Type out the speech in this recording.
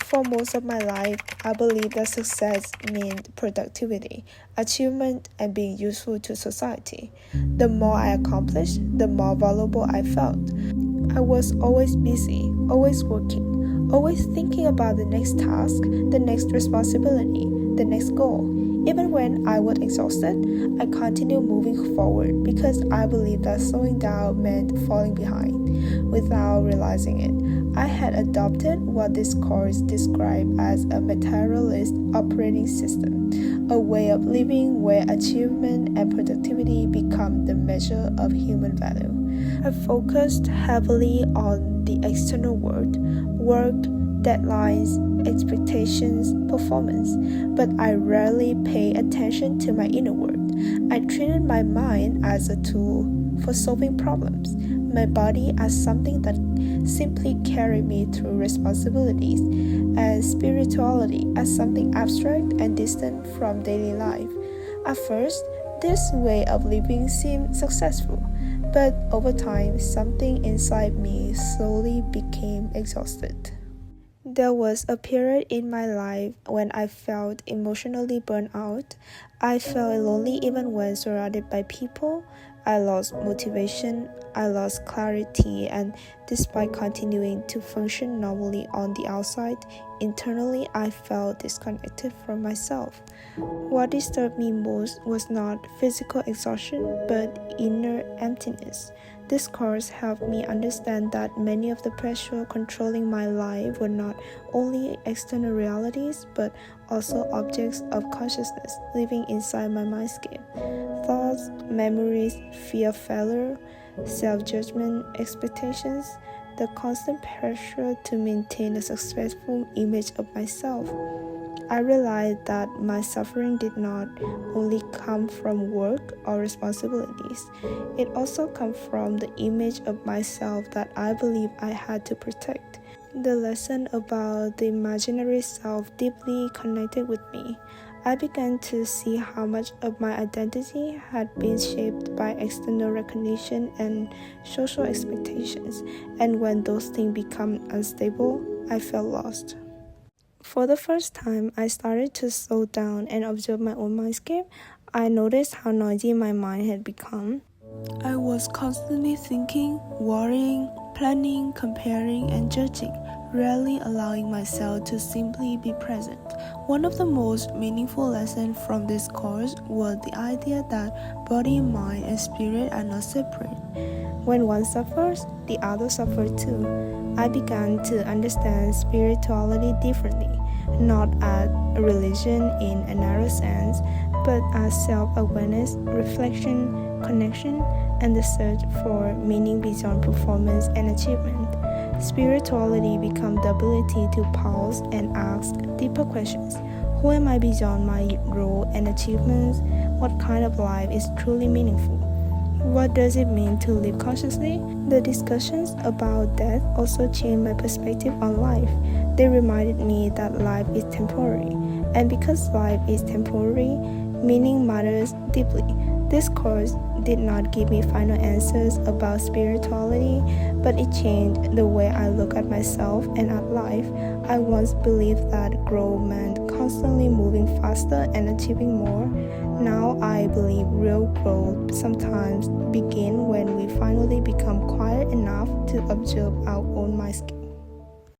For most of my life, I believed that success meant productivity, achievement, and being useful to society. The more I accomplished, the more valuable I felt. I was always busy, always working, always thinking about the next task, the next responsibility, the next goal. Even when I was exhausted, I continued moving forward because I believed that slowing down meant falling behind. Without realizing it, I had adopted what this course described as a materialist operating system, a way of living where achievement and productivity become the measure of human value. I focused heavily on the external world, work, deadlines, expectations, performance, but I rarely paid attention to my inner world. I treated my mind as a tool for solving problems, my body as something that simply carried me through responsibilities, and spirituality as something abstract and distant from daily life. At first, this way of living seemed successful, but over time, something inside me slowly became exhausted. There was a period in my life when I felt emotionally burned out. I felt lonely even when surrounded by people. I lost motivation, I lost clarity, and despite continuing to function normally on the outside, internally I felt disconnected from myself. What disturbed me most was not physical exhaustion, but inner emptiness. This course helped me understand that many of the pressure controlling my life were not only external realities, but also objects of consciousness living inside my mindscape. Thoughts, memories, fear of failure, self-judgment, expectations, the constant pressure to maintain a successful image of myself. I realized that my suffering did not only come from work or responsibilities, it also came from the image of myself that I believed I had to protect. The lesson about the imaginary self deeply connected with me. I began to see how much of my identity had been shaped by external recognition and social expectations, and when those things become unstable, I felt lost. For the first time, I started to slow down and observe my own mindscape. I noticed how noisy my mind had become. I was constantly thinking, worrying, planning, comparing, and judging, rarely allowing myself to simply be present. One of the most meaningful lessons from this course was the idea that body, mind, and spirit are not separate. When one suffers, the other suffers too. I began to understand spirituality differently, not as a religion in a narrow sense, but as self-awareness, reflection, connection, and the search for meaning beyond performance and achievement. Spirituality becomes the ability to pause and ask deeper questions. Who am I beyond my role and achievements? What kind of life is truly meaningful? What does it mean to live consciously? The discussions about death also changed my perspective on life. They reminded me that life is temporary, and because life is temporary, meaning matters deeply. This course did not give me final answers about spirituality, but it changed the way I look at myself and at life. I once believed that growth meant constantly moving faster and achieving more. Now I believe real growth sometimes begins when we finally become quiet enough to observe our own mindscape.